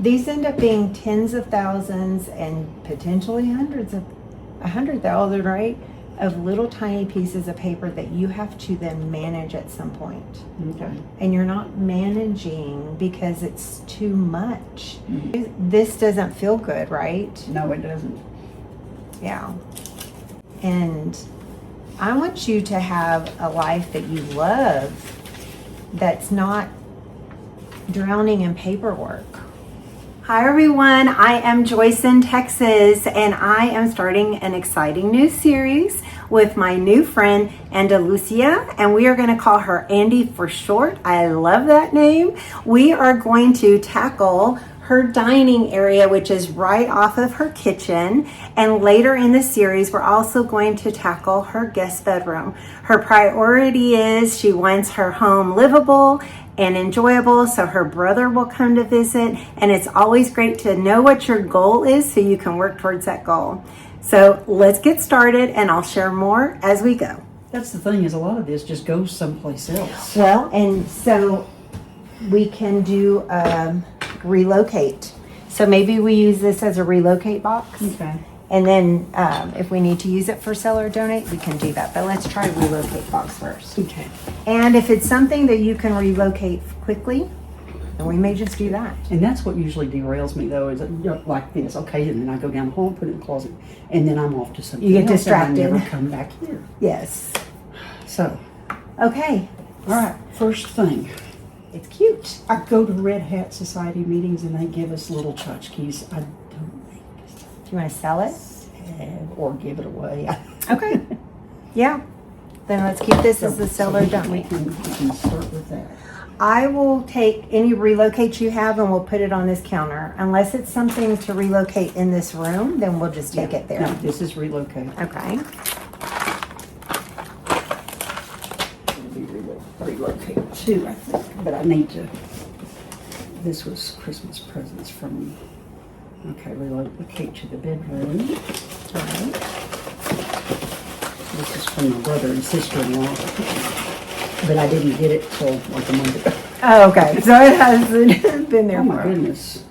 these end up being tens of thousands and potentially hundreds of 100,000, right? Of little tiny pieces of paper that you have to then manage at some point. Okay. And you're not managing because it's too much. This doesn't feel good, right? No, it doesn't. Yeah. And I want you to have a life that you love that's not drowning in paperwork. Hi everyone, I am Joyce in Texas, and I am starting an exciting new series with my new friend Andalucia, and we are going to call her Andi for short. I love that name. We are going to tackle her dining area, which is right off of her kitchen, and later in the series we're also going to tackle her guest bedroom. Her priority is she wants her home livable and enjoyable so her brother will come to visit, and it's always great to know what your goal is so you can work towards that goal. So let's get started, and I'll share more as we go. That's the thing, is a lot of this just goes someplace else. Well, and so we can do relocate. So maybe we use this as a relocate box. Okay. And then if we need to use it for sell or donate, we can do that. But let's try relocate box first. Okay. And if it's something that you can relocate quickly, then we may just do that. And that's what usually derails me, though, is like this. Okay, and then I go down the hall and put it in the closet, and then I'm off to something You get else, distracted. and I never come back here. Yes. So, Okay. all right, first thing. It's cute. I go to Red Hat Society meetings, and they give us little tchotchkes. I don't think Do you want to sell it? or give it away. Okay. Yeah. Then let's keep this as the seller, don't we? We can start with that. I will take any relocate you have and we'll put it on this counter. Unless it's something to relocate in this room, then we'll just take it there. No, this is relocate. Okay. It'll be relocate too, I think. But I need to. This was Christmas presents from me. Okay, relocate to the bedroom. All right. This is from my brother and sister-in-law. But I didn't get it till like a month ago. Oh, okay. So it hasn't been there Oh my for goodness.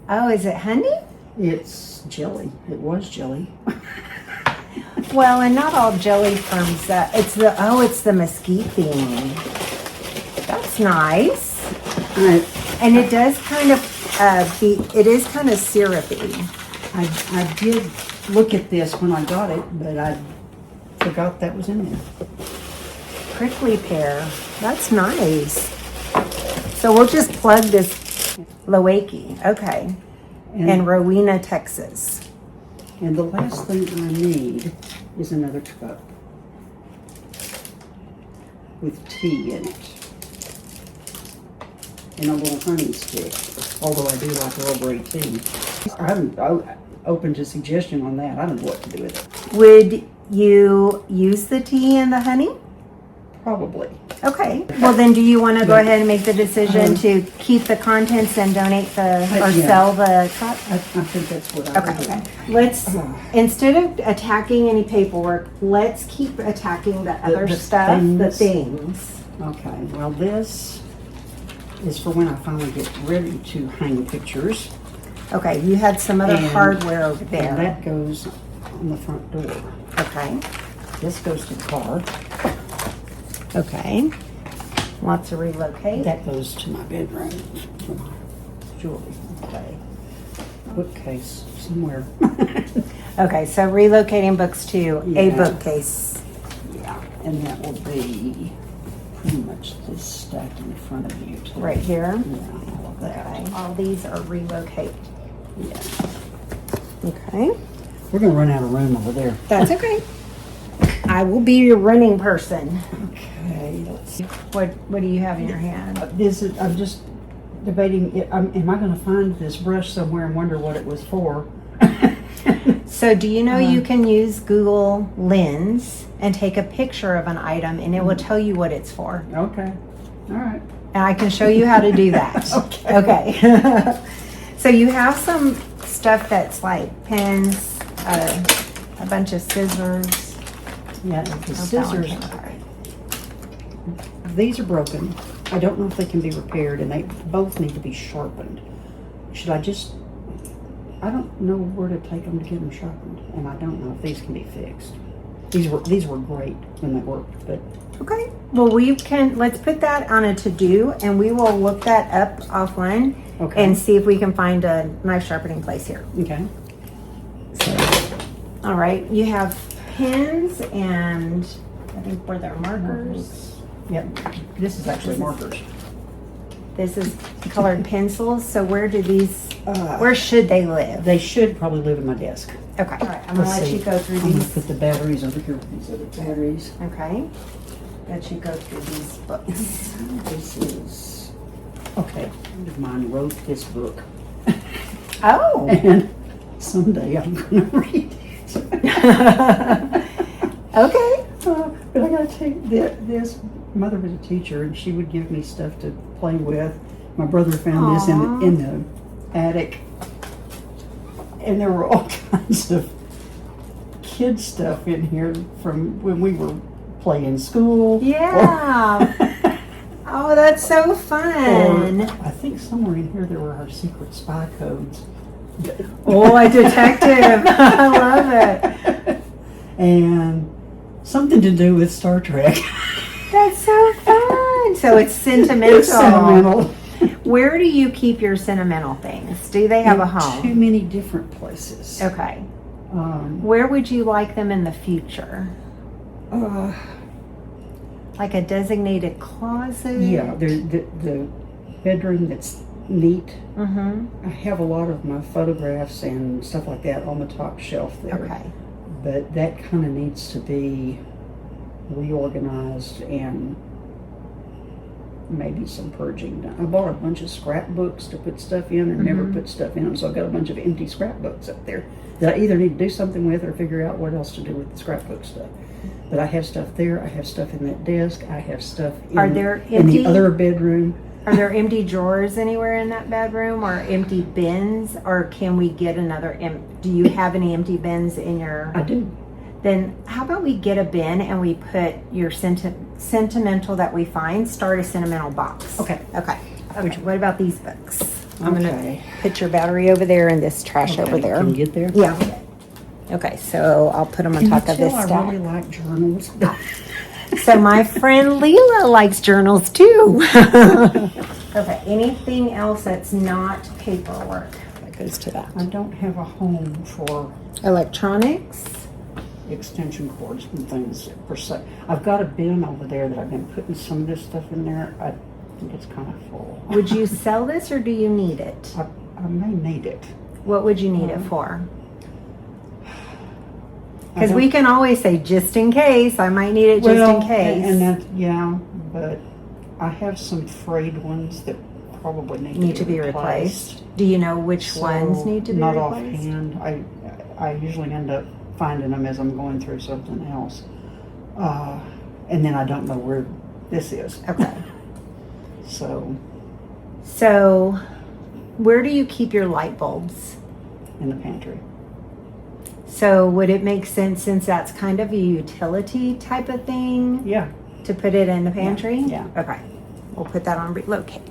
Oh, is it honey? It's jelly. It was jelly. Well, and not all jelly firms. It's the mesquite thing. That's nice. And it does kind of it is kind of syrupy. I did look at this when I got it, but I forgot that was in there. Prickly pear. That's nice. So we'll just plug this Loaki. Okay. In Rowena, Texas. And the last thing I need is another cup with tea in it. And a little honey stick, although I do like Earl Grey tea. I'm open to suggestion on that. I don't know what to do with it. Would you use the tea and the honey? Probably. Okay. Well, then do you want to go ahead and make the decision to keep the contents and donate sell the cup? I think that's what I would do. Okay. Let's, instead of attacking any paperwork, let's keep attacking the other stuff, the things. Okay, well this is for when I finally get ready to hang pictures. Okay, you had some other hardware over there. And that goes on the front door. Okay. This goes to the car. Okay. Lots of relocate. That goes to my bedroom for my jewelry. Okay. Bookcase somewhere. Okay, so relocating books to a Yeah. bookcase. Yeah, and that will be pretty much this stack in front of you. Too. Right here? Yeah, all of that. Okay. All these are relocate. Yeah. Okay. We're going to run out of room over there. That's okay. I will be your running person. Okay, let's see. What do you have in your hand? I'm just debating, am I going to find this brush somewhere and wonder what it was for? So do you know you can use Google Lens and take a picture of an item and it will tell you what it's for. Okay, all right. And I can show you how to do that. Okay. So you have some stuff that's like pens, a bunch of scissors. Yeah, the scissors, these are broken. I don't know if they can be repaired, and they both need to be sharpened. should I just, I don't know where to take them to get them sharpened, and I don't know if these can be fixed. These were great when they worked, but Okay. Well, let's put that on a to-do, and we will look that up offline okay. and see if we can find a knife sharpening place here. Okay. All right. You have pins and I think were there markers? Yep. This is actually markers. This is colored pencils. So where should they live? They should probably live in my desk. Okay. All right. I'm going to let you go through I'm going these. to put the batteries over here with these other batteries. Okay. Let you go through these books. This is, okay, a friend of mine wrote this book. Oh. And someday I'm going to read it. Okay. But I got to tell you, this mother was a teacher, and she would give me stuff to play with. My brother found this in the attic, and there were all kinds of kid stuff in here from when we were playing school. Yeah. Oh, that's so fun. I think somewhere in here there were our secret spy codes. Oh, a detective. I love it. And something to do with Star Trek. That's so fun. So it's sentimental. It's sentimental. Where do you keep your sentimental things? Do they have a In home? Too many different places. Okay. Where would you like them in the future? Like a designated closet? Yeah, the bedroom that's neat. Mm-hmm. I have a lot of my photographs and stuff like that on the top shelf there. Okay. But that kind of needs to be reorganized and maybe some purging done. I bought a bunch of scrapbooks to put stuff in and never put stuff in them, so I've got a bunch of empty scrapbooks up there that I either need to do something with or figure out what else to do with the scrapbook stuff. But I have stuff there, I have stuff in that desk, I have stuff Are there in the empty- other bedroom. Are there empty drawers anywhere in that bedroom or empty bins? Or can we get another, do you have any empty bins in your? I do. Then how about we get a bin and we put your sentimental that we find, start a sentimental box. Okay. Okay. What about these books? I'm Okay. going to put your battery over there and this trash over there. Can you get there? Yeah. Okay, so I'll put them on Can top you of this tell I stack. really like journals? So my friend Leela likes journals too. Okay, anything else that's not paperwork that goes to that? I don't have a home for Electronics. extension cords and things per se. I've got a bin over there that I've been putting some of this stuff in there. I think it's kind of full. Would you sell this or do you need it? I may need it. What would you need it for? Because we can always say, just in case, I might need it just in case. And that, yeah, but I have some frayed ones that probably need to be replaced. Do you know which So, ones need to be not replaced? offhand. I usually end up finding them as I'm going through something else. And then I don't know where this is. Okay. So, where do you keep your light bulbs? in the pantry. So would it make sense, since that's kind of a utility type of thing, Yeah. to put it in the pantry? Yeah. Okay. We'll put that on relocate.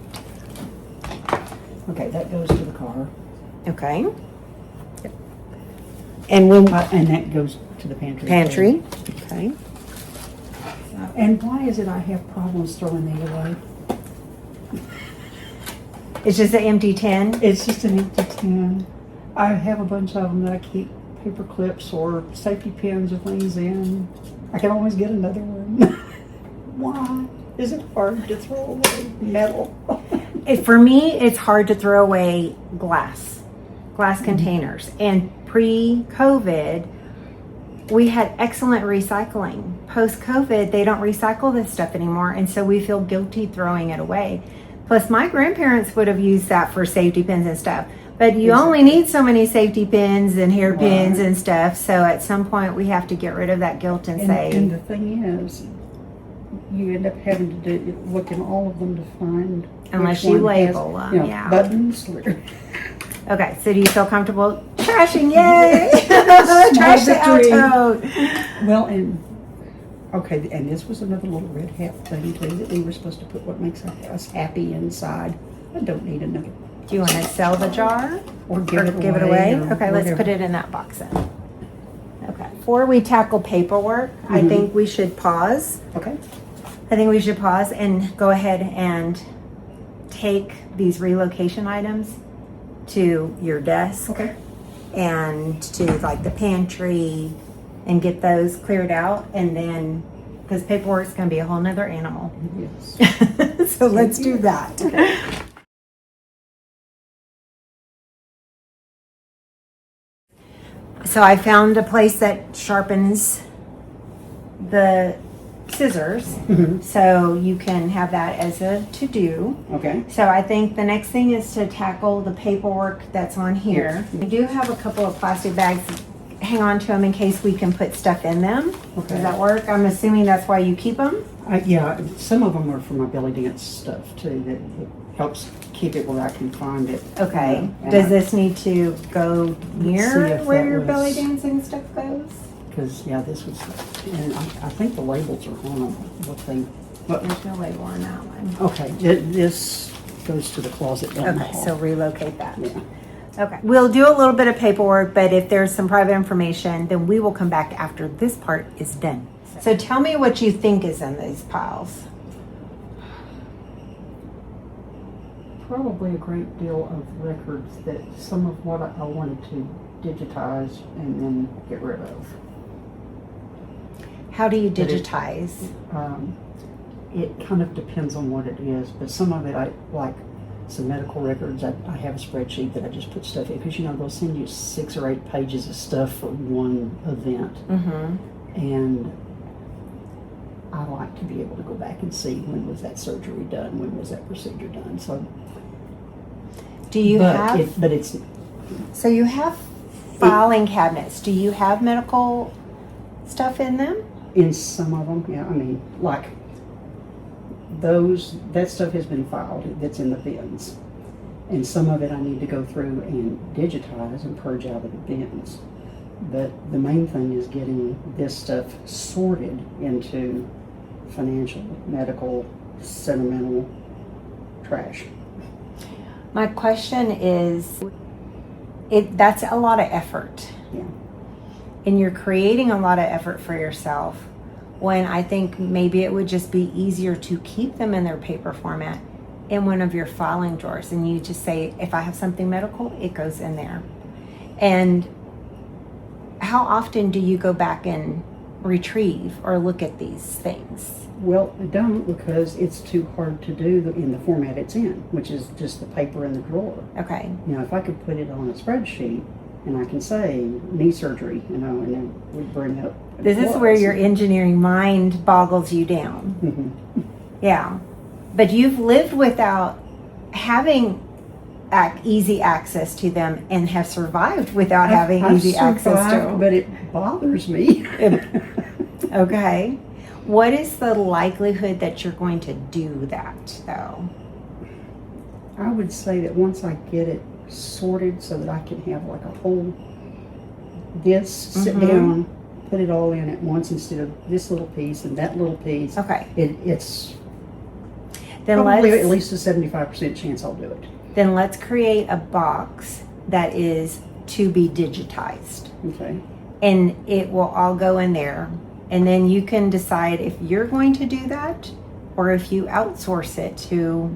Okay, that goes to the car. Okay. And when And that goes to the pantry. pantry. Okay. And why is it I have problems throwing these away? It's just an empty tin. It's just an empty tin. I have a bunch of them that I keep paper clips or safety pins or things in. I can always get another one. Why is it hard to throw away metal? For me, it's hard to throw away glass containers. And pre-COVID, we had excellent recycling. Post-COVID, they don't recycle this stuff anymore, and so we feel guilty throwing it away. Plus, my grandparents would have used that for safety pins and stuff. But you only need so many safety pins and hair pins and stuff, so at some point we have to get rid of that guilt and say... And the thing is, you end up having to look in all of them to find... Unless which you one has, label them, you know, yeah. buttons. Okay, so do you feel comfortable trashing? Yay! Trash the victory. out. Well, and okay, and this was another little red hat thing too, that we were supposed to put what makes us happy inside. I don't need another Do you want to sell the jar? Or Or give it give it away. away? or Okay, let's whatever. put it in that box then. Okay. Before we tackle paperwork, I think we should pause. Okay. I think we should pause and go ahead and take these relocation items to your desk Okay. and to like the pantry and get those cleared out. And then, because paperwork's going to be a whole nother animal. Yes. So let's do that. Okay. So I found a place that sharpens the scissors, so you can have that as a to-do. Okay. So I think the next thing is to tackle the paperwork that's on here. We do have a couple of plastic bags. Hang on to them in case we can put stuff in them. Okay. Does that work? I'm assuming that's why you keep them? Yeah, some of them are for my belly dance stuff too. That it helps keep it where I can find it. Okay. And Does this need to go see near if where that your was- belly dancing stuff goes? Because this was, and I think the labels are on them. There's no label on that one. Okay, this goes to the closet down the Okay, hall. so relocate that. Yeah. Okay. We'll do a little bit of paperwork, but if there's some private information, then we will come back after this part is done. So tell me what you think is in these piles. Probably a great deal of records that some of what I wanted to digitize and then get rid of. How do you But it- digitize? It kind of depends on what it is, but some of it, I like some medical records. I have a spreadsheet that I just put stuff in because they'll send you 6 or 8 pages of stuff for one event, Mm-hmm. and I like to be able to go back and see when was that surgery done, when was that procedure done. So, Do you have? But it's So you have filing cabinets. Do you have medical stuff in them? in some of them. Yeah, I mean, like that stuff has been filed. That's in the bins. And some of it I need to go through and digitize and purge out of the bins. But the main thing is getting this stuff sorted into financial, medical, sentimental, trash. My question is, that's a lot of effort. Yeah. And you're creating a lot of effort for yourself when I think maybe it would just be easier to keep them in their paper format in one of your filing drawers. And you just say, if I have something medical, it goes in there. And how often do you go back and retrieve or look at these things? Well, I don't, because it's too hard to do in the format it's in, which is just the paper in the drawer. Okay. If I could put it on a spreadsheet and I can say knee surgery, and then we bring up. This is where your engineering mind boggles you down. Mhm. Yeah. But you've lived without having easy access to them and have survived without having I've easy access to survived, them. but it bothers me. Okay. What is the likelihood that you're going to do that, though? I would say that once I get it sorted so that I can have like a whole sit Mhm. down, put it all in at once instead of this little piece and that little piece. Okay. It's Then probably let's at least a 75% chance I'll do it. then let's create a box that is to be digitized. Okay. And it will all go in there. And then you can decide if you're going to do that or if you outsource it to,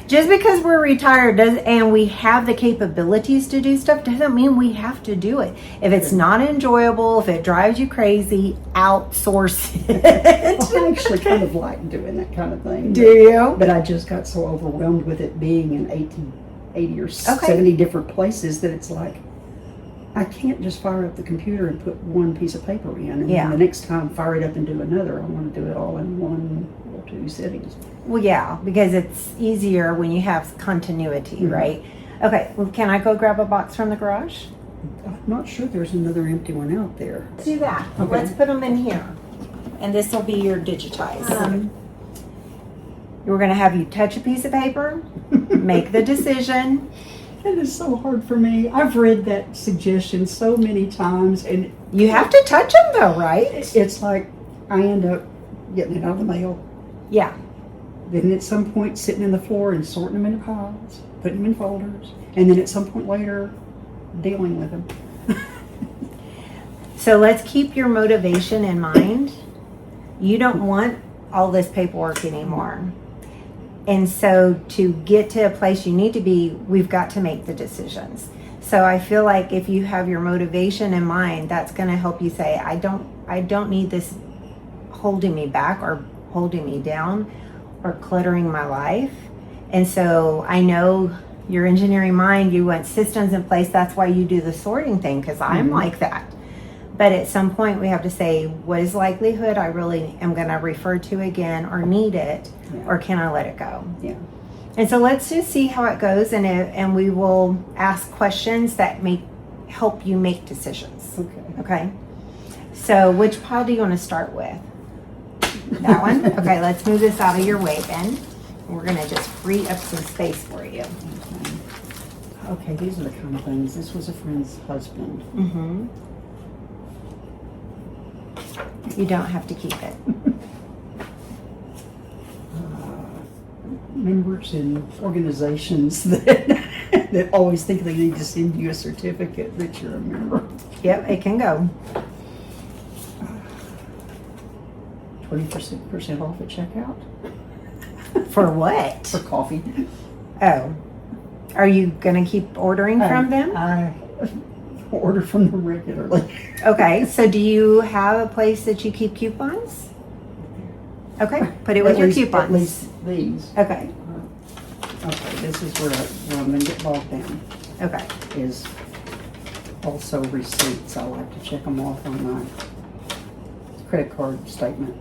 just because we're retired and we have the capabilities to do stuff doesn't mean we have to do it. If it's not enjoyable, if it drives you crazy, outsource Well, I it. actually kind of like doing that kind of thing. Do you? But I just got so overwhelmed with it being in 80 or 70 different places that it's like, I can't just fire up the computer and put one piece of paper in, and then the next time fire it up and do another. I want to do it all in one or two sittings. Well, yeah, because it's easier when you have continuity, Mhm. right? Okay, well, can I go grab a box from the garage? I'm not sure there's another empty one out there. Let's do that. Okay. Let's put them in here. And this will be your digitized. We're going to have you touch a piece of paper, make the decision. It is so hard for me. I've read that suggestion so many times, and You have to touch them though, right? it's like I end up getting it out of the mail. Yeah. then at some point sitting in the floor and sorting them into piles, putting them in folders, and then at some point later dealing with them. So let's keep your motivation in mind. You don't want all this paperwork anymore. And so to get to a place you need to be, we've got to make the decisions. So I feel like if you have your motivation in mind, that's going to help you say, I don't need this holding me back or holding me down or cluttering my life. And so I know your engineering mind, you want systems in place. That's why you do the sorting thing, because I'm like that. But at some point we have to say, what is likelihood I really am going to refer to again or need it, or can I let it go? Yeah. And so let's just see how it goes, and we will ask questions that may help you make decisions. Okay. So which pile do you want to start with? That one? Okay, let's move this out of your way then. We're going to just free up some space for you. Okay, these are the kind of things. This was a friend's husband. Mm-hmm. You don't have to keep it. Members in organizations that always think they need to send you a certificate that you're a member. Yep, it can go. 20% off at checkout. For what? For coffee. Oh. Are you going to keep ordering from them? I order from them regularly. Okay, so do you have a place that you keep coupons? Okay, put it with your coupons. At least these. Okay. Okay, this is where I'm going to get bogged down. Okay. Is also receipts. I like to check them off on my credit card statement,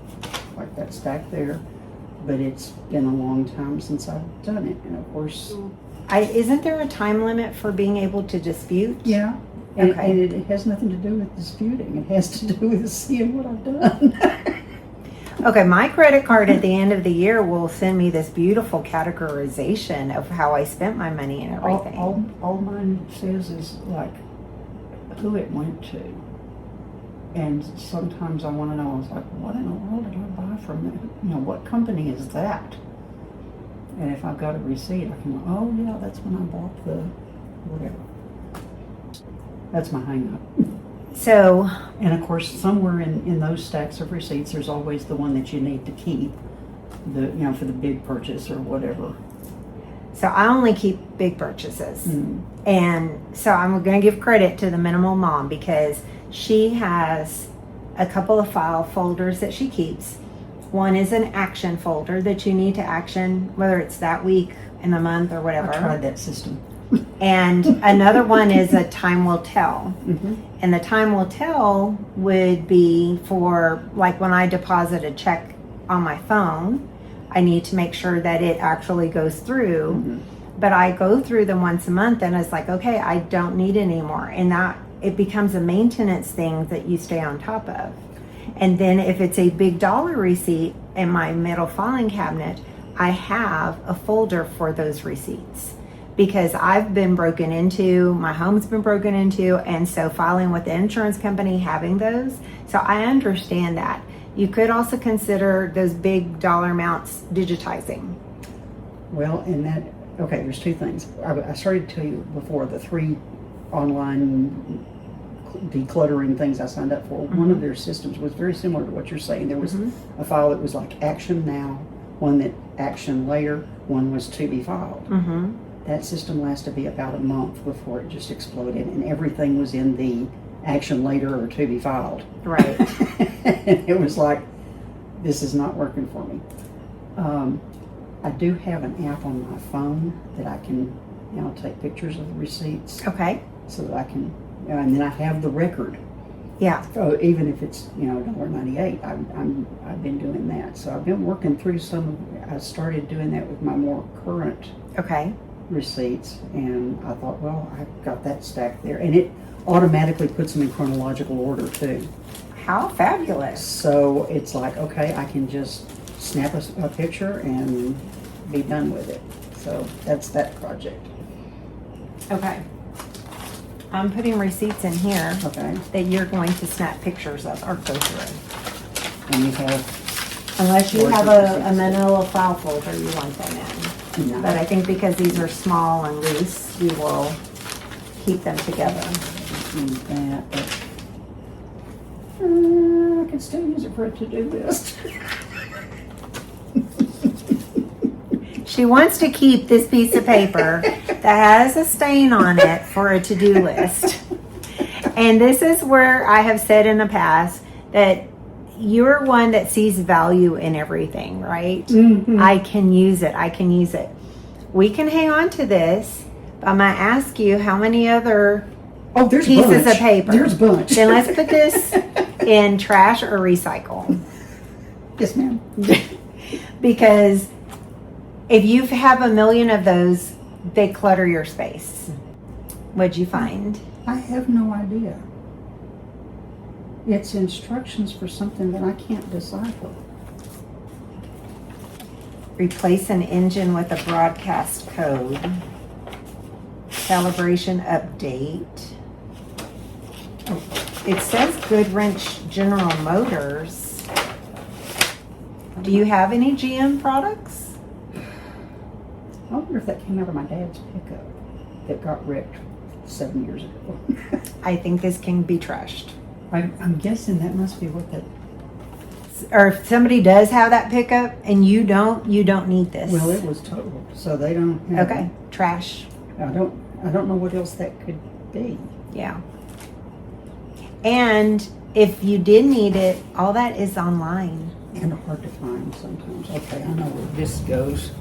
like that stack there. But it's been a long time since I've done it, and of course, Isn't there a time limit for being able to dispute? yeah. And, Okay. and it has nothing to do with disputing. It has to do with seeing what I've done. Okay, my credit card at the end of the year will send me this beautiful categorization of how I spent my money and everything. All mine says is like who it went to. And sometimes I want to know, I was like, what in the world did I buy from them? You know, what company is that? And if I've got a receipt, I can go, oh yeah, that's when I bought the whatever. That's my hang up. So, And of course, somewhere in those stacks of receipts, there's always the one that you need to keep, for the big purchase or whatever. so I only keep big purchases. Mm. And so I'm going to give credit to the minimal mom because she has a couple of file folders that she keeps. One is an action folder that you need to action, whether it's that week, in the month, or whatever. I tried that system. And another one is a time will tell. Mm-hmm. And the time will tell would be for, like, when I deposit a check on my phone, I need to make sure that it actually goes through. Mm-hmm. But I go through them once a month and it's like, okay, I don't need it anymore. And that it becomes a maintenance thing that you stay on top of. And then if it's a big dollar receipt in my metal filing cabinet, I have a folder for those receipts. Because I've been broken into, my home's been broken into, and so filing with the insurance company, having those. So I understand that. You could also consider those big dollar amounts digitizing. Well, okay, there's two things. I started to tell you before, the 3 online decluttering things I signed up for. Mm-hmm. One of their systems was very similar to what you're saying. There was a file that was like action now, one that action later, one was to be filed. Mm-hmm. That system lasted me about a month before it just exploded, and everything was in the action later or to be filed. Right. And it was like, this is not working for me. I do have an app on my phone that I can, take pictures of the receipts. Okay. So that I can, and then I have the record. Yeah. So even if it's, $1.98, I've been doing that. So I've been working through I started doing that with my more current receipts, and I thought, well, I've got that stack there, and it automatically puts them in chronological order too. How fabulous. So it's like, okay, I can just snap a picture and be done with it. So that's that project. Okay. I'm putting receipts in here Okay. that you're going to snap pictures of or go through. And you have Unless you Larger have a receipts. manila file folder you want them in. No. But I think because these are small and loose, we will keep them together. Need that, but I can still use it for a to-do list. She wants to keep this piece of paper that has a stain on it for a to-do list. And this is where I have said in the past that you're one that sees value in everything, right? Mhm. I can use it. I can use it. We can hang on to this, but I'm going to ask you how many other Oh, there's a pieces bunch. of paper. There's a bunch. Then let's put this in trash or recycle. Yes, ma'am. Because if you have a million of those, they clutter your space. What'd you find? I have no idea. It's instructions for something that I can't decipher. Replace an engine with a broadcast code. Calibration update. Oh, it says Goodwrench General Motors. Do you have any GM products? I wonder if that came out of my dad's pickup that got wrecked 7 years ago. I think this can be trashed. I'm guessing that must be what that. Or if somebody does have that pickup and you don't need this. Well, it was totaled, so they don't have Okay, trash. it. I don't know what else that could be. Yeah. And if you did need it, all that is online. And hard to find sometimes. Okay, I know where this goes.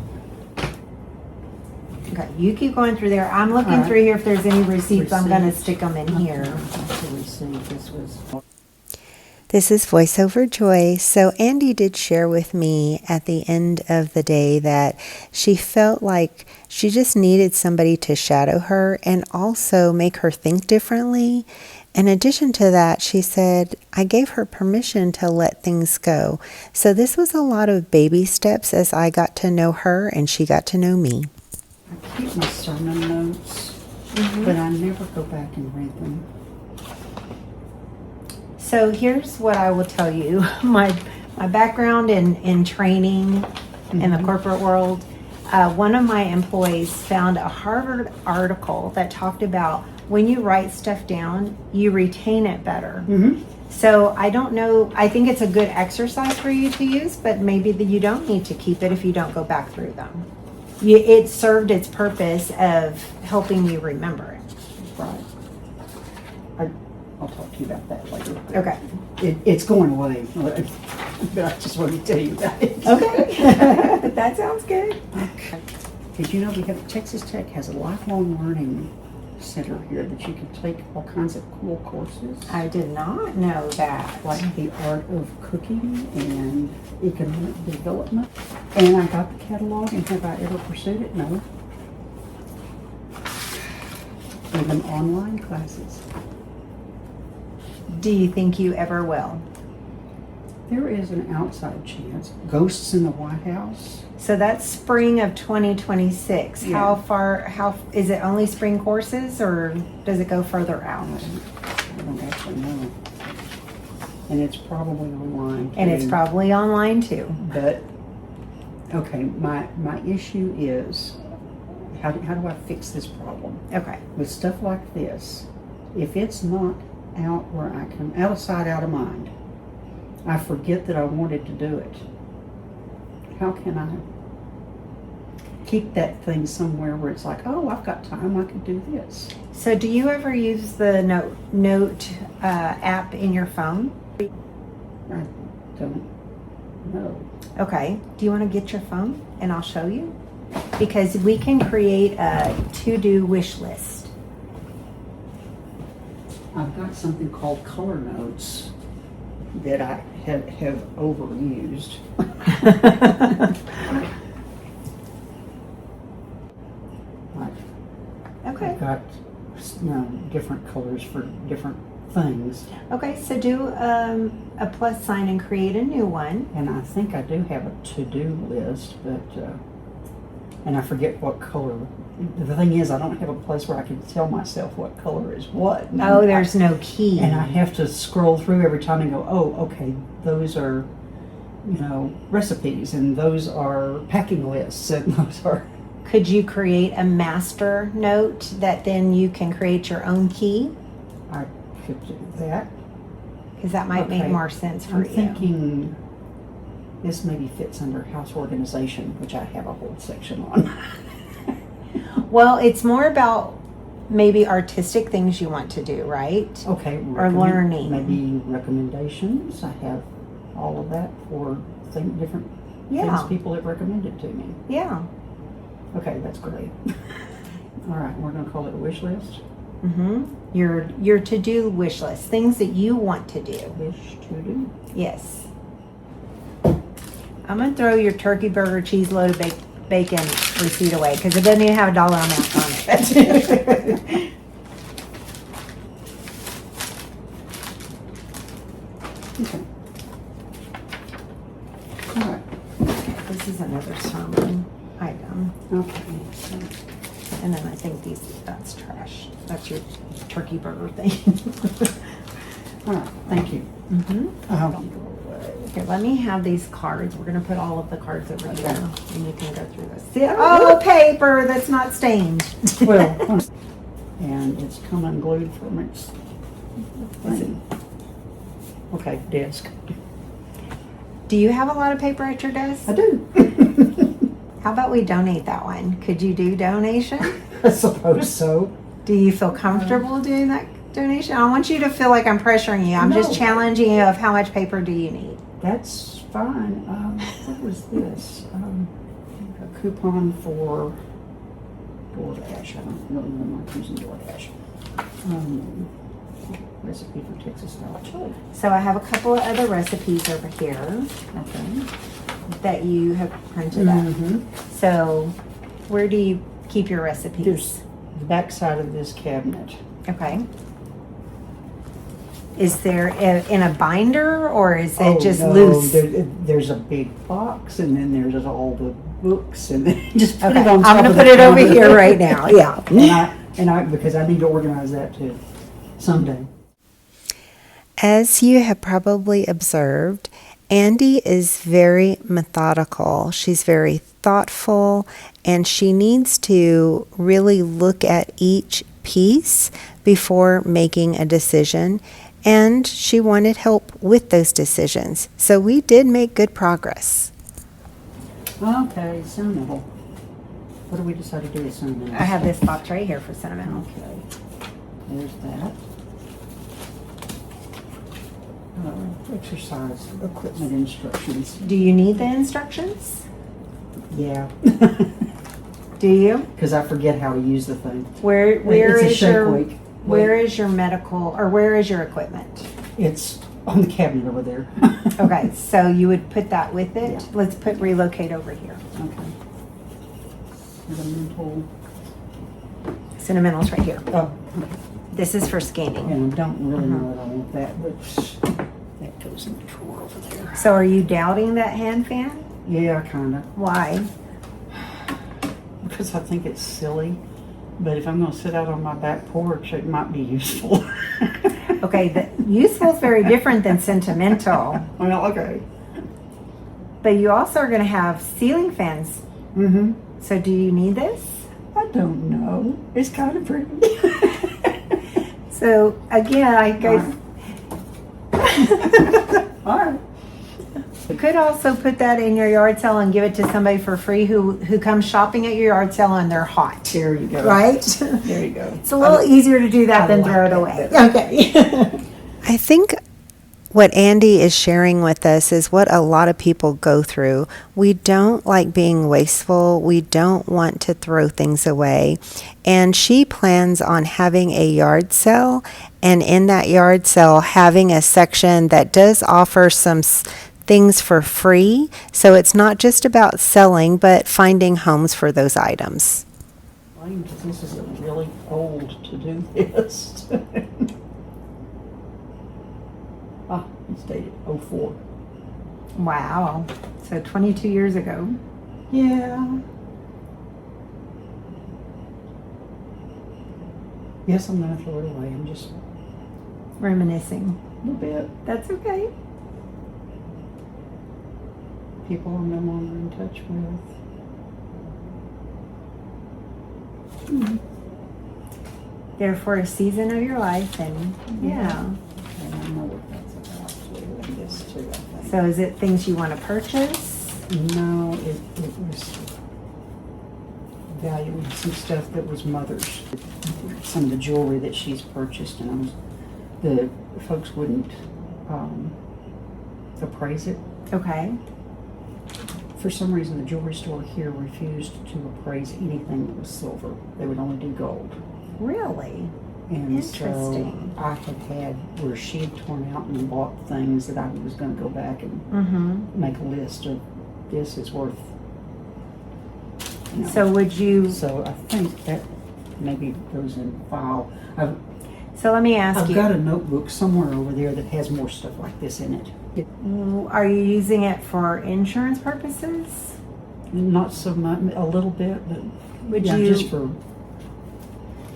Okay, you keep going through there. I'm looking All right. through here. If there's any receipts, I'm going to Receipts. stick them in here. That's the receipt. This was. This is Voiceover Joy. So Andi did share with me at the end of the day that she felt like she just needed somebody to shadow her and also make her think differently. In addition to that, she said, I gave her permission to let things go. So this was a lot of baby steps as I got to know her and she got to know me. I keep my sermon notes, but I never go back and read them. So here's what I will tell you. My background in training in the corporate world, one of my employees found a Harvard article that talked about when you write stuff down, you retain it better. So I don't know, I think it's a good exercise for you to use, but maybe you don't need to keep it if you don't go back through them. It served its purpose of helping you remember it. Right. I'll talk to you about that later. Okay. It's going away, but I just wanted to tell you about it. Okay. That sounds good. Did you know we have Texas Tech has a lifelong learning center here that you can take all kinds of cool courses, I did not know that. like the art of cooking and economic development. And I got the catalog, and have I ever pursued it? No. Even online classes. Do you think you ever will? There is an outside chance. Ghosts in the White House. So that's spring of 2026. Yeah. How is it only spring courses or does it go further out? I don't actually know. And it's probably online too. And it's probably online too. But, okay, my issue is, how do I fix this problem? Okay. With stuff like this, if it's not out where I can, out of sight, out of mind, I forget that I wanted to do it. How can I keep that thing somewhere where it's like, oh, I've got time, I could do this? So do you ever use the note app in your phone? I don't know. Okay. Do you want to get your phone and I'll show you? Because we can create a to-do wish list. I've got something called Color Notes that I have overused. Okay. I've got different colors for different things, Okay, so do a plus sign and create a new one. and I think I do have a to-do list, but and I forget what color. The thing is, I don't have a place where I can tell myself what color is what. Oh, there's no key. And I have to scroll through every time and go, oh, okay, those are recipes, and those are packing lists, and those are. Could you create a master note that then you can create your own key? I could do that. Because that might make Okay. more sense for I'm you. thinking this maybe fits under house organization, which I have a whole section on. Well, it's more about maybe artistic things you want to do, right? Okay. Or learning. Maybe recommendations. I have all of that for different Yeah. things people have recommended to me. Yeah. Okay, that's great. All right, we're going to call it a wish list. Mm-hmm. Your to-do wish list, things that you want to do. Wish to do. Yes. I'm gonna throw your turkey burger cheese loaded bacon receipt away because it doesn't even have a dollar amount on it. Okay. All right. This is another sermon item, Okay. and then I think that's trash. That's your turkey burger thing. All right. Thank you. Mm-hmm. I'll go away. Here, let me have these cards. We're gonna put all of the cards over Okay. here, and you can go through this. See, oh, paper that's not stained. Well, and it's come unglued from its thing. Okay, desk. Do you have a lot of paper at your desk? I do. How about we donate that one? Could you do donation? I suppose so. Do you feel comfortable doing that donation? I don't want you to feel like I'm pressuring you. I'm just No. challenging you of how much paper do you need. That's fine. What was this? A coupon for DoorDash. I don't really know why I'm using DoorDash. Recipe for Texas style chili. So I have a couple of other recipes over here Okay. that you have printed up. Mm-hmm. So where do you keep your recipes? There's the back side of this cabinet. Okay. Is there in a binder or is it just loose? There's a big box, and then there's all the books, and then just put Okay, it on top I'm gonna of put the it over counter. here right now. Yeah. and I because I need to organize that too someday. As you have probably observed, Andi is very methodical. She's very thoughtful, and she needs to really look at each piece before making a decision. And she wanted help with those decisions. So we did make good progress. Okay, sentimental. What do we decide to do with sentimental? I have this box right here for sentimental. Okay, there's that. Exercise equipment instructions. Do you need the instructions? Yeah. Do you? Because I forget how to use the thing. Where It's a is shake your weight. where is your medical or where is your equipment? It's on the cabinet over there. Okay, so you would put that with it. Yeah. Let's put relocate over here. Okay. Sentimental. Sentimental's right here. Oh, This is for scanning. and I don't really know that I want that, but that goes in the drawer over there. So are you doubting that hand fan? Yeah, kind of. Why? Because I think it's silly. But if I'm going to sit out on my back porch, it might be useful. Okay, the useful is very different than sentimental. Well, okay. But you also are going to have ceiling fans. Mm-hmm. So do you need this? I don't know. It's kind of pretty. So again, I guess All right. you could also put that in your yard sale and give it to somebody for free who comes shopping at your yard sale and they're hot. There you go. Right? There you go. It's a little easier to do that I than like throw it that away. better. Okay. I think what Andi is sharing with us is what a lot of people go through. We don't like being wasteful. We don't want to throw things away. And she plans on having a yard sale, and in that yard sale having a section that does offer some things for free. So it's not just about selling, but finding homes for those items. Because this is really old to do this. It's dated 04. Wow. So 22 years ago. Yeah. Yes, I'm going to throw it away. I'm just Reminiscing. a little bit. That's okay. people I'm no longer in touch with. There for a season of your life, and yeah. And I know what that's about too, and this too, I think. So is it things you want to purchase? No, it was valuing some stuff that was Mother's. Some of the jewelry that she's purchased, and the folks wouldn't appraise it. Okay. For some reason, the jewelry store here refused to appraise anything that was silver. They would only do gold. Really? And Interesting. so I had where she had torn out and bought things that I was going to go back and make a list of this is worth. So would you? So I think that maybe goes in file. So let me ask I've you. got a notebook somewhere over there that has more stuff like this in it. Are you using it for insurance purposes? Not so much, a little bit, but Would yeah, you? just for.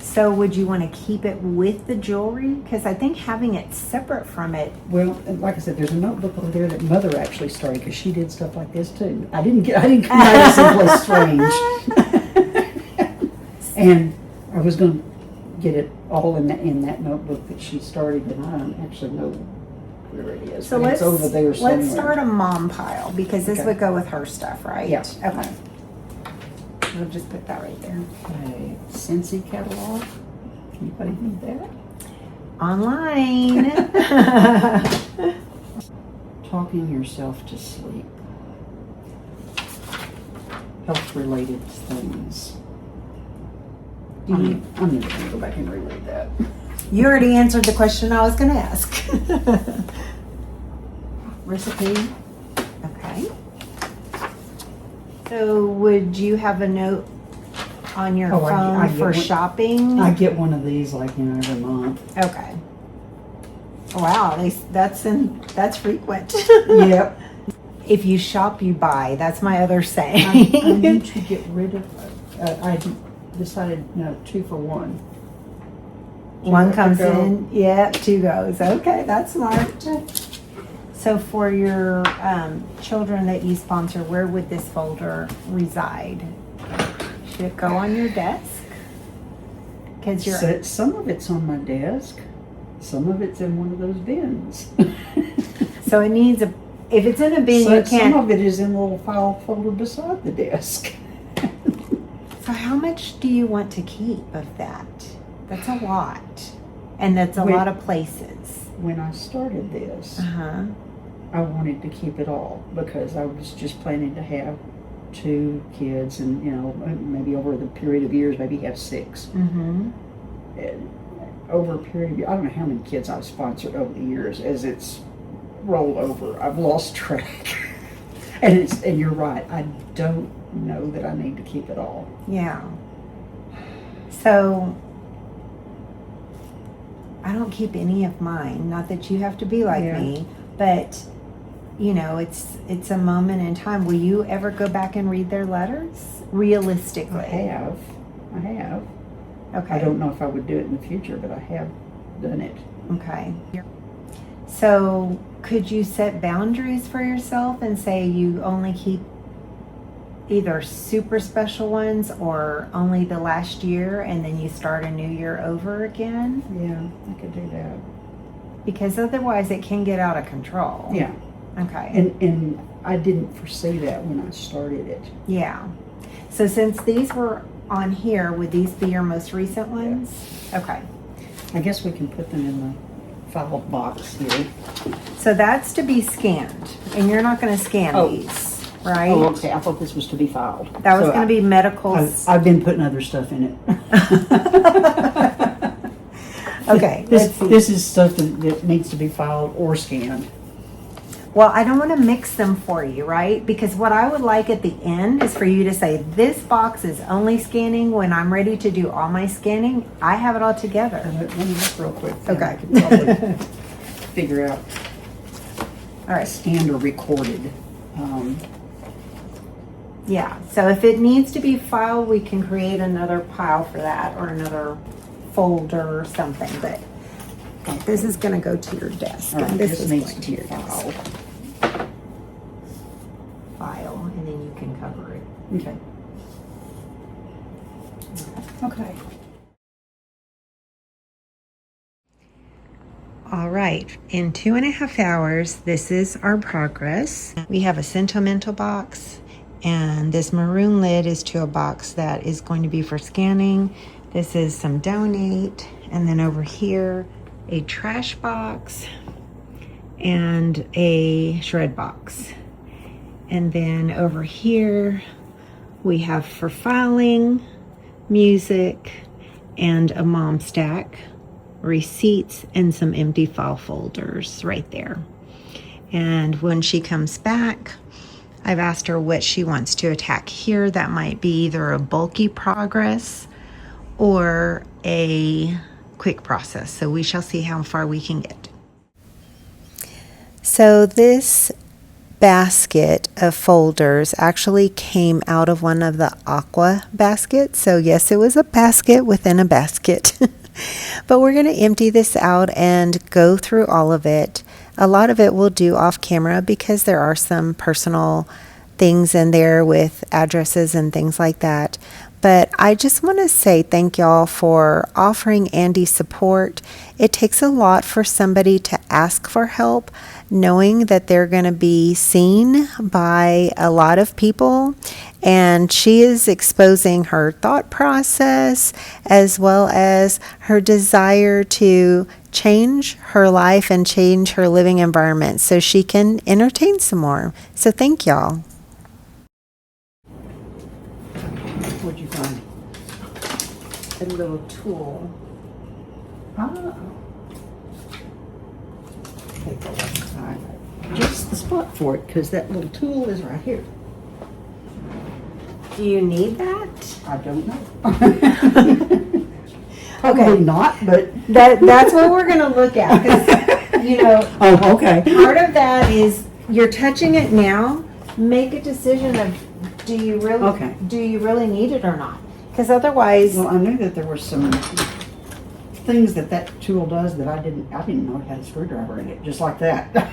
So would you want to keep it with the jewelry? Because I think having it separate from it. Well, like I said, there's a notebook over there that Mother actually started because she did stuff like this too. I didn't come out of someplace strange. And I was going to get it all in that notebook that she started, and I don't actually know where it is. So it's over there somewhere. let's start a mom pile because this Okay. would go with her stuff, right? Yeah. Okay. We'll just put that right there. Okay, Scentsy catalog. Anybody need that? Online. Talking yourself to sleep. Health-related things. I'm never going to go back and reread that. You already answered the question I was going to ask. Recipe. Okay. So would you have a note on your Oh, I phone get for one. shopping? I get one of these every month. Okay. Wow, that's frequent. Yep. If you shop, you buy. That's my other I saying. need to get rid of. I decided no 2 for 1. One Two comes to go. in, yeah, 2 goes. Okay, that's smart. So for your children that you sponsor, where would this folder reside? Should it go on your desk? Because you're So, some of it's on my desk. Some of it's in one of those bins. so it needs a. If it's in a bin, So you can't. some of it is in a little file folder beside the desk. So how much do you want to keep of that? That's a lot, and that's a Wait. lot of places. When I started this, Uh-huh. I wanted to keep it all because I was just planning to have 2 kids and, maybe over the period of years, maybe have 6. Mm-hmm. And over a period of years, I don't know how many kids I've sponsored over the years as it's rolled over. I've lost track. And you're right, I don't know that I need to keep it all. Yeah. So I don't keep any of mine. Not that you have to be like Yeah. me, but it's a moment in time. Will you ever go back and read their letters? Realistically. I have. Okay. I don't know if I would do it in the future, but I have done it. Okay. So could you set boundaries for yourself and say you only keep either super special ones or only the last year and then you start a new year over again? Yeah, I could do that. Because otherwise it can get out of control. Yeah. Okay. And I didn't foresee that when I started it. Yeah. So since these were on here, would these be your most recent ones? Okay. I guess we can put them in the file box here. So that's to be scanned. And you're not going to scan Oh. these, right? Oh, okay. I thought this was to be filed. That was So going to be medical. I've been putting other stuff in it. Okay. Let's see. This is stuff that needs to be filed or scanned. Well, I don't want to mix them for you, right? Because what I would like at the end is for you to say, this box is only scanning when I'm ready to do all my scanning. I have it all together. Let me look real quick. Okay. I could probably figure out All right. scanned or recorded. Yeah. So if it needs to be filed, we can create another pile for that or another folder or something. But okay, this is going to go to your desk. All right, and this is needs going to be your desk. filed. cover it. Okay. Okay. All right, in 2.5 hours, this is our progress. We have a sentimental box, and this maroon lid is to a box that is going to be for scanning. This is some donate, and then over here, a trash box and a shred box. And then over here, we have for filing, music, and a mom stack, receipts, and some empty file folders right there. And when she comes back, I've asked her what she wants to attack here. That might be either a bulky progress or a quick process. So we shall see how far we can get. So this basket of folders actually came out of one of the aqua baskets. So yes, it was a basket within a basket. But we're going to empty this out and go through all of it. A lot of it we'll do off camera because there are some personal things in there with addresses and things like that. But I just want to say thank y'all for offering Andi support. It takes a lot for somebody to ask for help, knowing that they're going to be seen by a lot of people. And she is exposing her thought process as well as her desire to change her life and change her living environment so she can entertain some more. So thank y'all. What'd you find? A little tool. Oh. Take a look. All right. Just the spot for it, because that little tool is right here. Do you need that? I don't know. Probably not, but. That's what we're going to look at. 'Cause, you know, Oh, okay. part of that is you're touching it now. Make a decision of do you really need it or not? Because otherwise, Well, I knew that there were some things that tool does that I didn't know it had a screwdriver in it, just like that.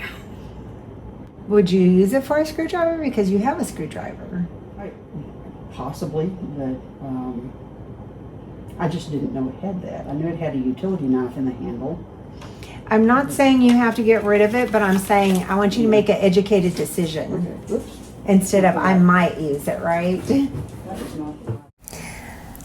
would you use it for a screwdriver? Because you have a screwdriver. Possibly, but I just didn't know it had that. I knew it had a utility knife in the handle. I'm not saying you have to get rid of it, but I'm saying I want you to make an educated decision Okay, oops. instead of I might use it, right? That is not.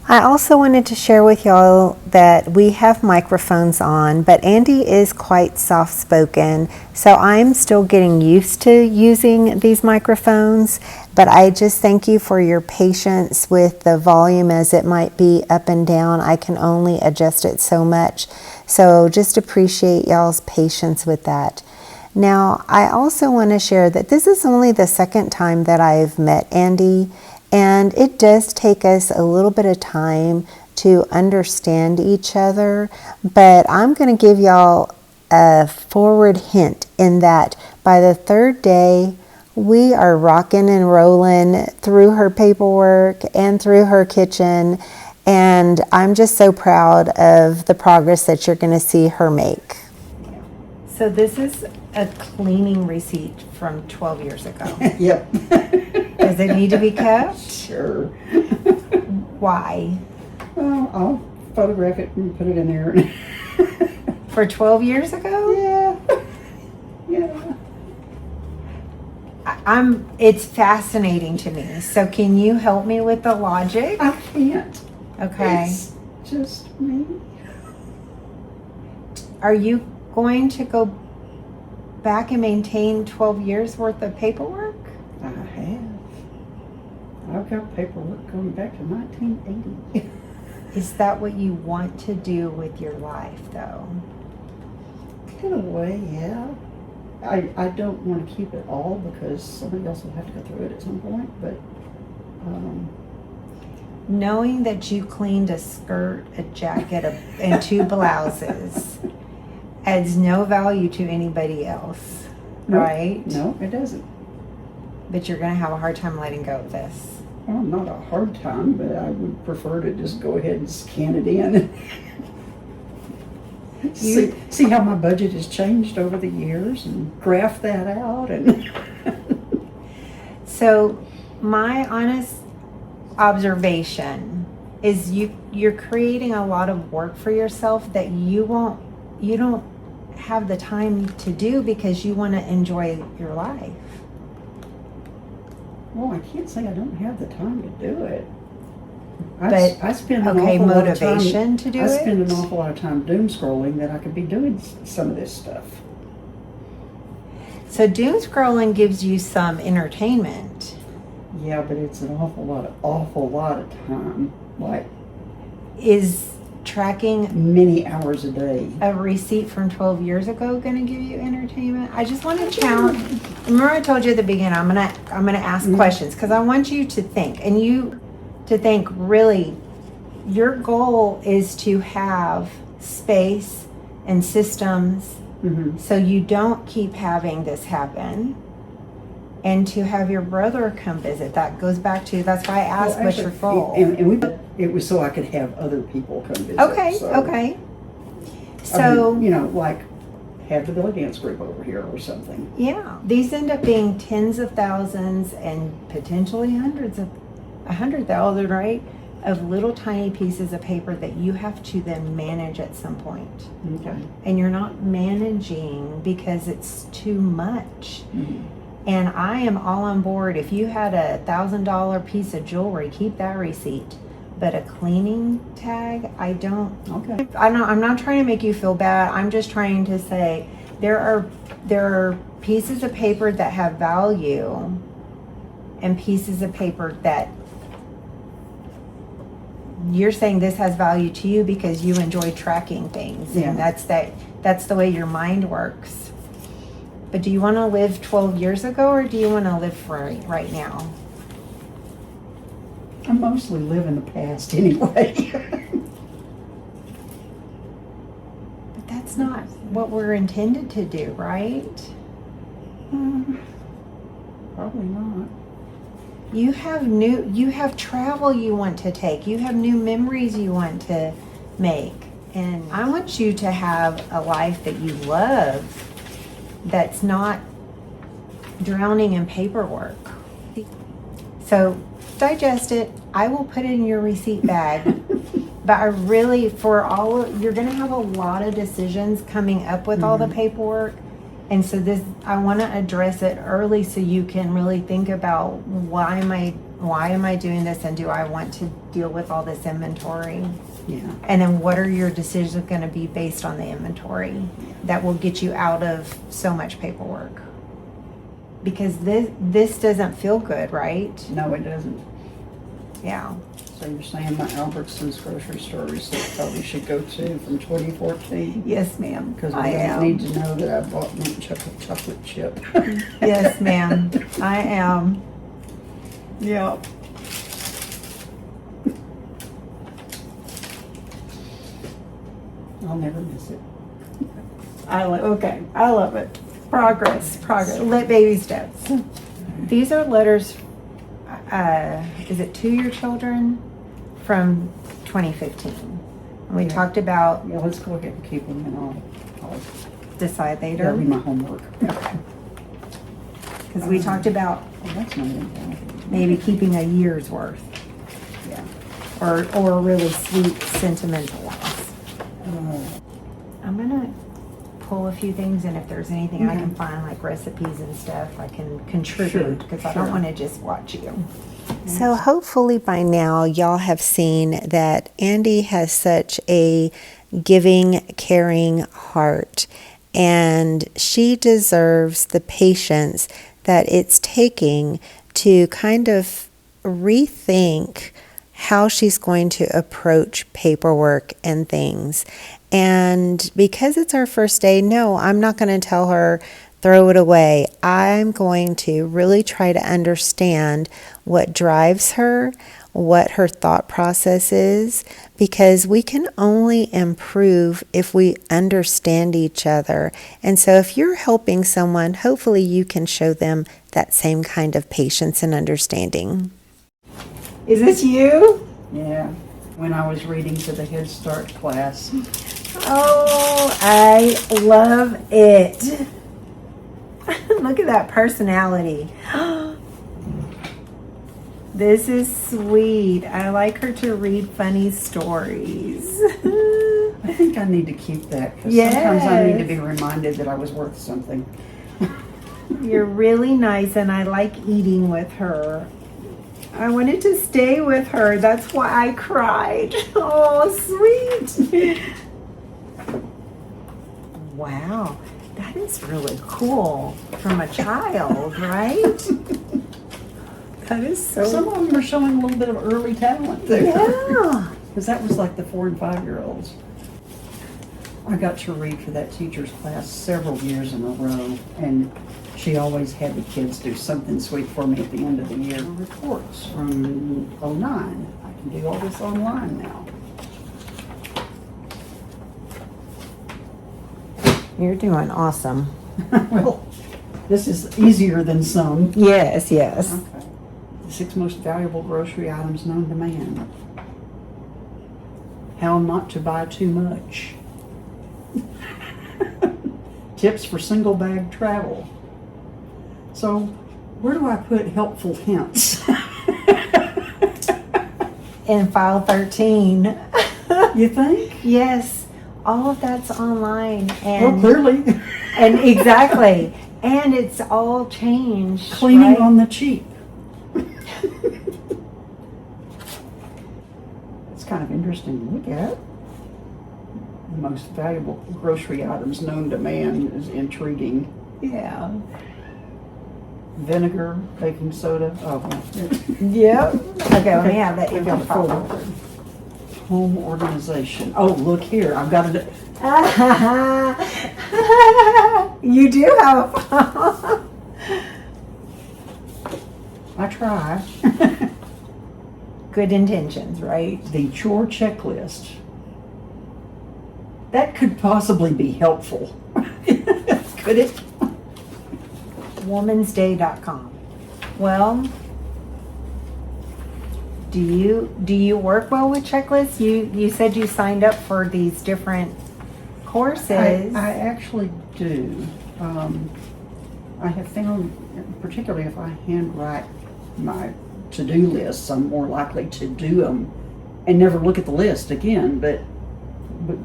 I also wanted to share with y'all that we have microphones on, but Andi is quite soft-spoken, so I'm still getting used to using these microphones, but I just thank you for your patience with the volume as it might be up and down. I can only adjust it so much, so just appreciate y'all's patience with that. Now, I also want to share that this is only the second time that I've met Andi, and it does take us a little bit of time to understand each other, but I'm going to give y'all a forward hint in that by the third day, we are rocking and rolling through her paperwork and through her kitchen, and I'm just so proud of the progress that you're going to see her make. So this is a cleaning receipt from 12 years ago. Yep. Does it need to be kept? Sure. Why? Well, I'll photograph it and put it in there. For 12 years ago? Yeah. Yeah. It's fascinating to me. So can you help me with the logic? I can't. Okay. It's just me. Are you going to go back and maintain 12 years worth of paperwork? I have. I've got paperwork going back to 1980. Is that what you want to do with your life, though? In a way, yeah. I don't want to keep it all because somebody else will have to go through it at some point, but Knowing that you cleaned a skirt, a jacket, and 2 blouses adds no value to anybody else, right? No, it doesn't. But you're going to have a hard time letting go of this. Well, not a hard time, but I would prefer to just go ahead and scan it in. See how my budget has changed over the years and graph that out. And So my honest observation is you're creating a lot of work for yourself that you don't have the time to do because you want to enjoy your life. Well, I can't say I don't have the time to do it. But, I spend an okay, awful lot of motivation time, to do I spend it? an awful lot of time doom scrolling that I could be doing some of this stuff. So doom scrolling gives you some entertainment. Yeah, but it's an awful lot of time. Like Is tracking many hours a day. a receipt from 12 years ago going to give you entertainment? I just want to challenge. Remember I told you at the beginning, I'm going to ask questions because I want you to think, and you to think really your goal is to have space and systems so you don't keep having this happen, and to have your brother come visit. That goes back to, that's why I asked what's your goal. It was so I could have other people come visit. Okay, so, okay. I So, mean, like have the belly dance group over here or something. yeah, these end up being tens of thousands and potentially hundreds of 100,000, right? Of little tiny pieces of paper that you have to then manage at some point. Okay. And you're not managing because it's too much. And I am all on board. If you had $1,000 piece of jewelry, keep that receipt. But a cleaning tag, I don't. Okay. I'm not trying to make you feel bad. I'm just trying to say there are pieces of paper that have value, and pieces of paper that you're saying this has value to you because you enjoy tracking things, Yeah. and that's the way your mind works. But do you want to live 12 years ago, or do you want to live for right now? I mostly live in the past anyway. But that's not what we're intended to do, right? Probably not. You have travel you want to take. You have new memories you want to make. And I want you to have a life that you love that's not drowning in paperwork. So digest it. I will put it in your receipt bag. But I really, you're going to have a lot of decisions coming up with all the paperwork. And so I want to address it early so you can really think about why am I doing this, and do I want to deal with all this inventory? Yeah. And then what are your decisions going to be based on the inventory that will get you out of so much paperwork? Because this doesn't feel good, right? No, it doesn't. Yeah. So you're saying my Albertsons grocery store receipt probably should go to from 2014? Yes, ma'am. Because I I am. need to know that I bought mint chocolate chip. Yes, ma'am. I am. Yep. I'll never miss it. I love it. Progress. Let baby steps. These are letters, is it to your children from 2015? And we talked about Yeah, let's go ahead and keep them, and I'll decide later. that'll be my homework. Okay. Because we talked about Oh, that's not important. maybe keeping a year's worth, Yeah. or really sweet sentimental ones. I'm gonna pull a few things, and if there's anything I can find, like recipes and stuff, I can contribute, because I don't Sure. want to just watch you. So hopefully by now y'all have seen that Andi has such a giving, caring heart, and she deserves the patience that it's taking to kind of rethink how she's going to approach paperwork and things. And because it's our first day, no, I'm not going to tell her throw it away. I'm going to really try to understand what drives her, what her thought process is, because we can only improve if we understand each other. And so if you're helping someone, hopefully you can show them that same kind of patience and understanding. Is this you? Yeah. When I was reading to the Head Start class. Oh, I love it. Look at that personality. This is sweet. I like her to read funny stories. I think I need to keep that because Yes. sometimes I need to be reminded that I was worth something. You're really nice, and I like eating with her. I wanted to stay with her. That's why I cried. Oh, sweet. Wow, that is really cool from a child, right? That is so. Some of them are showing a little bit of early talent there. Yeah. Because that was like the 4 and 5-year-olds. I got to read for that teacher's class several years in a row, and she always had the kids do something sweet for me at the end of the year. Reports from '09. I can do all this online now. You're doing awesome. Well, this is easier than some. Yes, yes. Okay. The 6 most valuable grocery items known to man. How not to buy too much. Tips for single bag travel. So, where do I put helpful hints? In file 13. You think? Yes, all of that's online, Well, and clearly. and exactly, and it's all changed. Cleaning right? on the cheap. It's kind of interesting to look at. The most valuable grocery items known to man is intriguing. Yeah. Vinegar, baking soda. Oh, well. Yep. Okay, let me have that. I've got a folder. Home organization. Oh, look here. I've got it. You do have a file. I try. Good intentions, right? The chore checklist. That could possibly be helpful. Could it? Womansday.com. Well, do you work well with checklists? You said you signed up for these different courses. I actually do. I have found, particularly if I handwrite my to-do lists, I'm more likely to do them and never look at the list again, but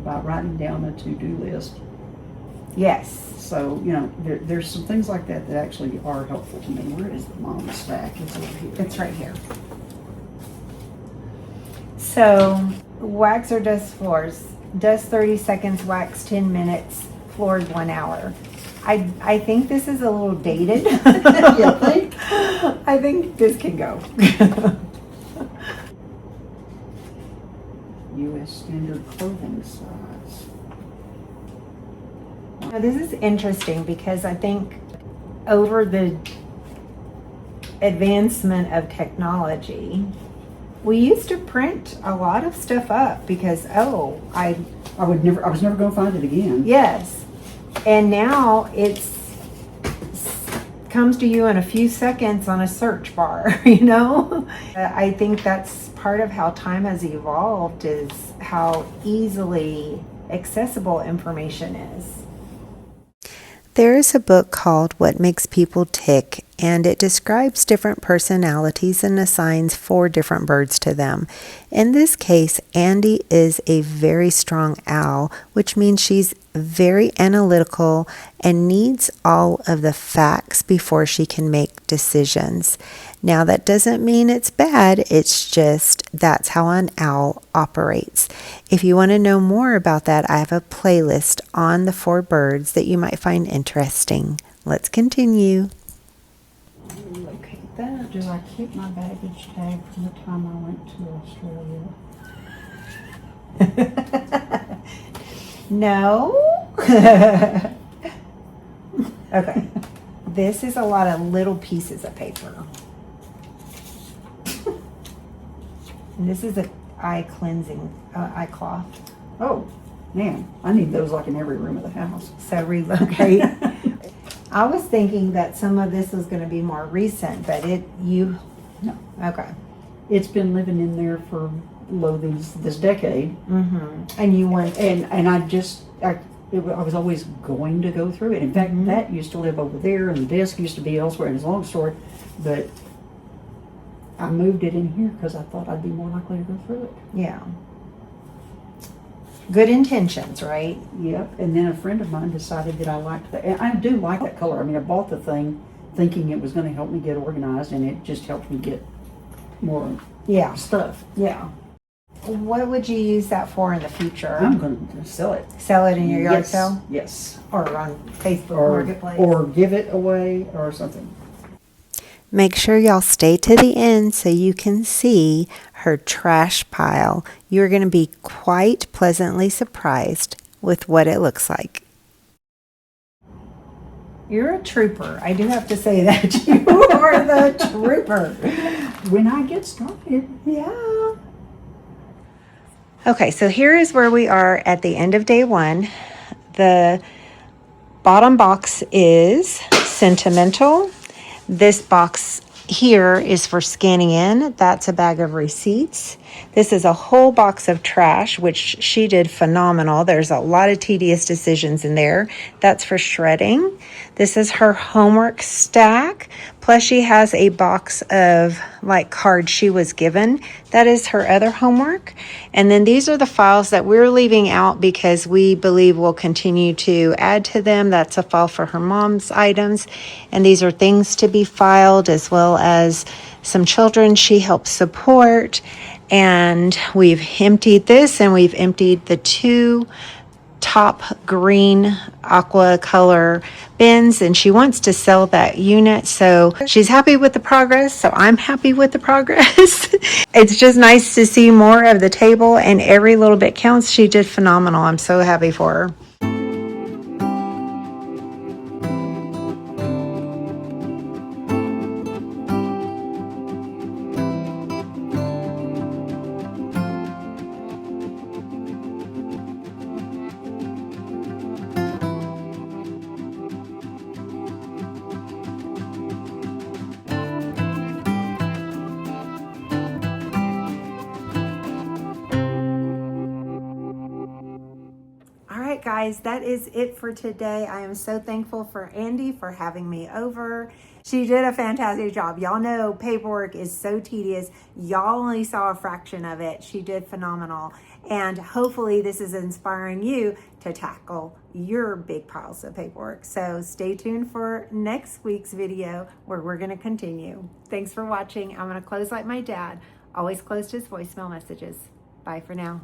by writing down a to-do list. Yes. So, there's some things like that that actually are helpful to me. Where is the mom stack? It's over here. It's right here. So, wax or dust floors. Dust 30 seconds, wax 10 minutes, floors 1 hour. I think this is a little dated. You think? I think this can go. U.S. standard clothing size. Now, this is interesting because I think over the advancement of technology, we used to print a lot of stuff up because, I was never going to find it again. yes. And now comes to you in a few seconds on a search bar, I think that's part of how time has evolved, is how easily accessible information is. There is a book called What Makes People Tick, and it describes different personalities and assigns 4 different birds to them. In this case, Andi is a very strong owl, which means she's very analytical and needs all of the facts before she can make decisions. Now, that doesn't mean it's bad, it's just that's how an owl operates. If you want to know more about that, I have a playlist on the 4 birds that you might find interesting. Let's continue. Locate that. Do I keep my baggage tag from the time I went to Australia? No. Okay. This is a lot of little pieces of paper. And this is an eye cleansing, eye cloth. Oh, man. I need those like in every room of the house. So relocate. I was thinking that some of this was going to be more recent, but No. Okay. It's been living in there for this decade. Mm-hmm. And you went, And I was always going to go through it. In fact, that used to live over there, and the desk used to be elsewhere. And it's a long story, but I moved it in here because I thought I'd be more likely to go through it. Yeah. Good intentions, right? Yep. And then a friend of mine decided that I liked that. And I do like that color. I mean, I bought the thing thinking it was going to help me get organized, and it just helped me get more Yeah. stuff. Yeah. What would you use that for in the future? I'm going to sell it. Sell it in your yard Yes. sale? Yes. Or on Facebook Or, Marketplace? or give it away or something. Make sure y'all stay to the end so you can see her trash pile. You're going to be quite pleasantly surprised with what it looks like. You're a trooper. I do have to say that. You are the trooper. When I get started. Yeah. Okay, so here is where we are at the end of day 1. The bottom box is sentimental. This box here is for scanning in. That's a bag of receipts. This is a whole box of trash, which she did phenomenal. There's a lot of tedious decisions in there. That's for shredding. This is her homework stack. Plus she has a box of like cards she was given. That is her other homework. And then these are the files that we're leaving out because we believe we'll continue to add to them. That's a file for her mom's items. And these are things to be filed as well as some children she helps support. And we've emptied this, and we've emptied the 2 top green aqua color bins, and she wants to sell that unit, so she's happy with the progress, so I'm happy with the progress. It's just nice to see more of the table, and every little bit counts. She did phenomenal. I'm so happy for her. All right, guys, that is it for today. I am so thankful for Andi for having me over. She did a fantastic job. Y'all know paperwork is so tedious. Y'all only saw a fraction of it. She did phenomenal. And hopefully this is inspiring you to tackle your big piles of paperwork. So stay tuned for next week's video where we're going to continue. Thanks for watching. I'm going to close like my dad always closed his voicemail messages. Bye for now.